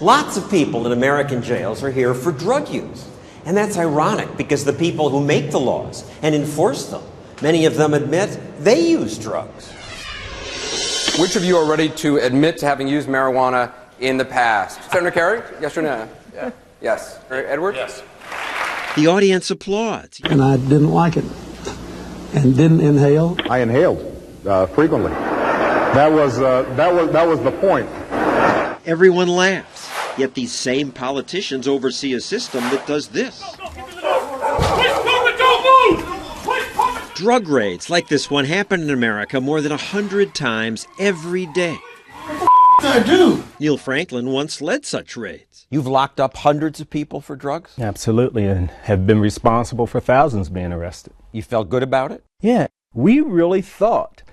Lots of people in American jails are here for drug use. And that's ironic because the people who make the laws and enforce them, many of them admit they use drugs. Which of you are ready to admit to having used marijuana in the past? Senator Kerry, yes or no? Yeah. Yes. Edward? Yes. The audience applauds. And I didn't like it and didn't inhale. I inhaled frequently. That was the point. Everyone laughs. Yet these same politicians oversee a system that does this. Drug raids like this one happen in America more than 100 times every day. What did I do? Neil Franklin once led such raids. You've locked up hundreds of people for drugs? Absolutely, and have been responsible for thousands being arrested. You felt good about it? Yeah, we really thought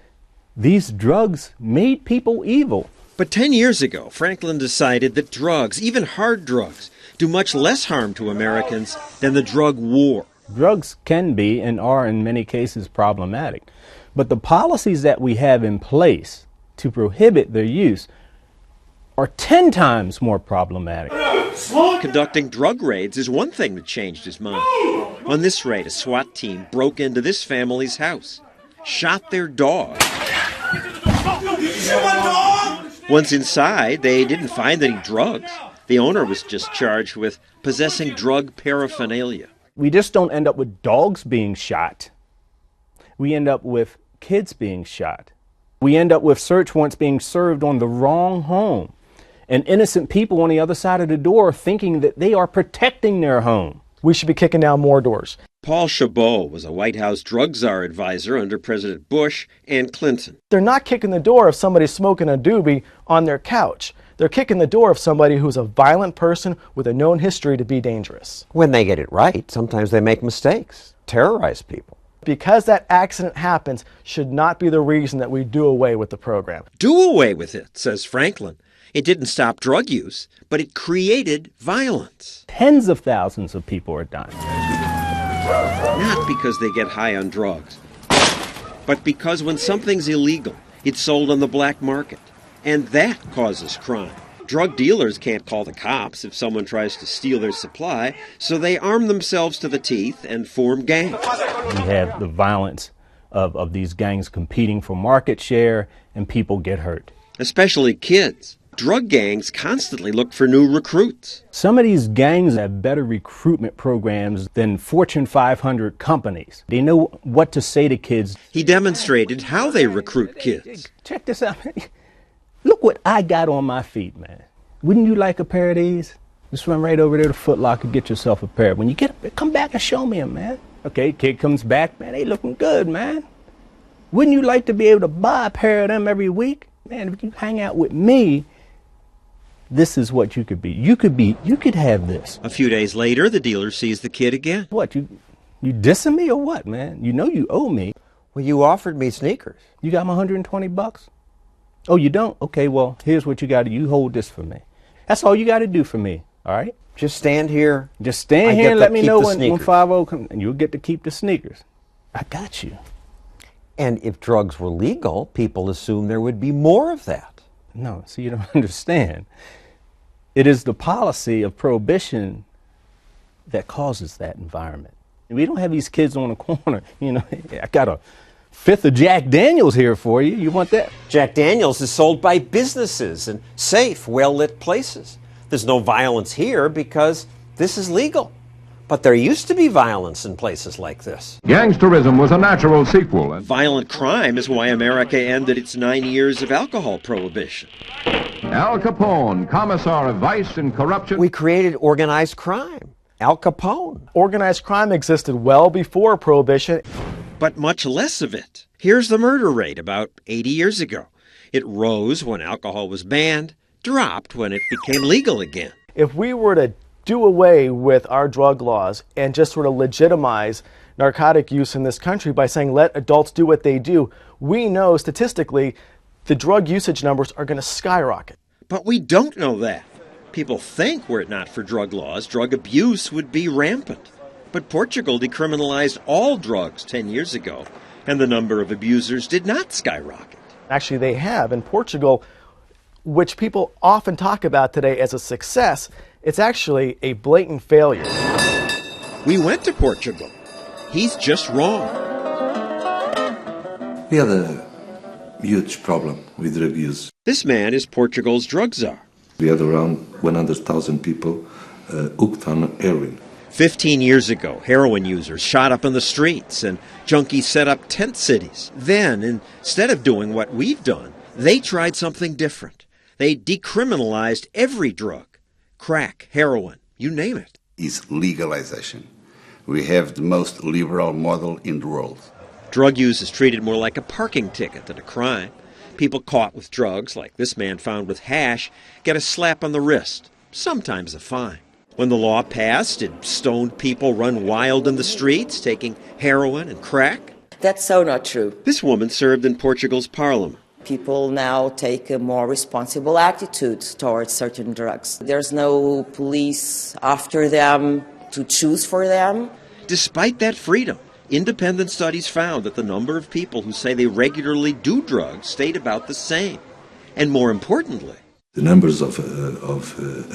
these drugs made people evil. But 10 years ago, Franklin decided that drugs, even hard drugs, do much less harm to Americans than the drug war. Drugs can be and are in many cases problematic, but the policies that we have in place to prohibit their use are 10 times more problematic. Conducting drug raids is one thing that changed his mind. On this raid, a SWAT team broke into this family's house, shot their dog. Did you shoot my dog? Once inside, they didn't find any drugs. The owner was just charged with possessing drug paraphernalia. We just don't end up with dogs being shot. We end up with kids being shot. We end up with search warrants being served on the wrong home, and innocent people on the other side of the door thinking that they are protecting their home. We should be kicking down more doors. Paul Chabot was a White House drug czar advisor under President Bush and Clinton. They're not kicking the door if somebody's smoking a doobie on their couch. They're kicking the door of somebody who's a violent person with a known history to be dangerous. When they get it right, sometimes they make mistakes, terrorize people. Because that accident happens should not be the reason that we do away with the program. Do away with it, says Franklin. It didn't stop drug use, but it created violence. Tens of thousands of people are dying. Not because they get high on drugs, but because when something's illegal, it's sold on the black market, and that causes crime. Drug dealers can't call the cops if someone tries to steal their supply, so they arm themselves to the teeth and form gangs. We have the violence of these gangs competing for market share, and people get hurt. Especially kids. Drug gangs constantly look for new recruits. Some of these gangs have better recruitment programs than Fortune 500 companies. They know what to say to kids. He demonstrated how they recruit kids. Check this out. Look what I got on my feet, man. Wouldn't you like a pair of these? Just run right over there to Foot Locker, get yourself a pair. When you get up, come back and show me them, man. Okay, kid comes back, man, they looking good, man. Wouldn't you like to be able to buy a pair of them every week? Man, if you hang out with me, this is what you could be. You could have this. A few days later, the dealer sees the kid again. What, you dissing me or what, man? You know you owe me. Well, you offered me sneakers. You got my $120? Oh, you don't? Okay, well, here's what you got to do. You hold this for me. That's all you got to do for me, all right? Just stand here. Just stand here and let me know when 5-0 comes, and you'll get to keep the sneakers. I got you. And if drugs were legal, people assume there would be more of that. No, so you don't understand. It is the policy of prohibition that causes that environment. We don't have these kids on the corner, you know, I got a fifth of Jack Daniels here for you. You want that? Jack Daniels is sold by businesses in safe, well-lit places. There's no violence here because this is legal. But there used to be violence in places like this. Gangsterism was a natural sequel. Violent crime is why America ended its 9 years of alcohol prohibition. Al Capone, commissar of vice and corruption. We created organized crime. Al Capone. Organized crime existed well before Prohibition. But much less of it. Here's the murder rate about 80 years ago. It rose when alcohol was banned, dropped when it became legal again. If we were to do away with our drug laws and just sort of legitimize narcotic use in this country by saying let adults do what they do, we know statistically the drug usage numbers are going to skyrocket. But we don't know that. People think were it not for drug laws, drug abuse would be rampant. But Portugal decriminalized all drugs 10 years ago, and the number of abusers did not skyrocket. Actually, they have. In Portugal, which people often talk about today as a success, it's actually a blatant failure. We went to Portugal. He's just wrong. We had a huge problem with drug use. This man is Portugal's drug czar. We had around 100,000 people hooked on heroin. 15 years ago, heroin users shot up in the streets and junkies set up tent cities. Then, instead of doing what we've done, they tried something different. They decriminalized every drug. Crack, heroin, you name it. Is legalization. We have the most liberal model in the world. Drug use is treated more like a parking ticket than a crime. People caught with drugs, like this man found with hash, get a slap on the wrist, sometimes a fine. When the law passed, did stoned people run wild in the streets, taking heroin and crack? That's so not true. This woman served in Portugal's parliament. People now take a more responsible attitude towards certain drugs. There's no police after them to choose for them. Despite that freedom, independent studies found that the number of people who say they regularly do drugs stayed about the same. And more importantly, the numbers of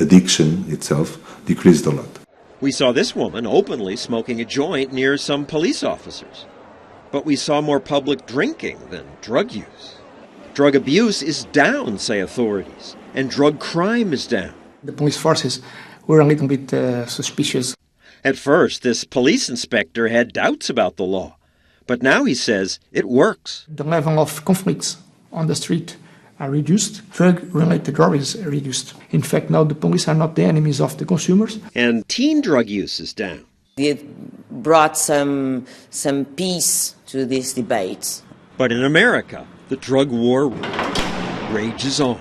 addiction itself decreased a lot. We saw this woman openly smoking a joint near some police officers. But we saw more public drinking than drug use. Drug abuse is down, say authorities, and drug crime is down. The police forces were a little bit suspicious. At first, this police inspector had doubts about the law, but now he says it works. The level of conflicts on the street are reduced. Drug-related robberies are reduced. In fact, now the police are not the enemies of the consumers. And teen drug use is down. It brought some peace to these debates. But in America, the drug war rages on.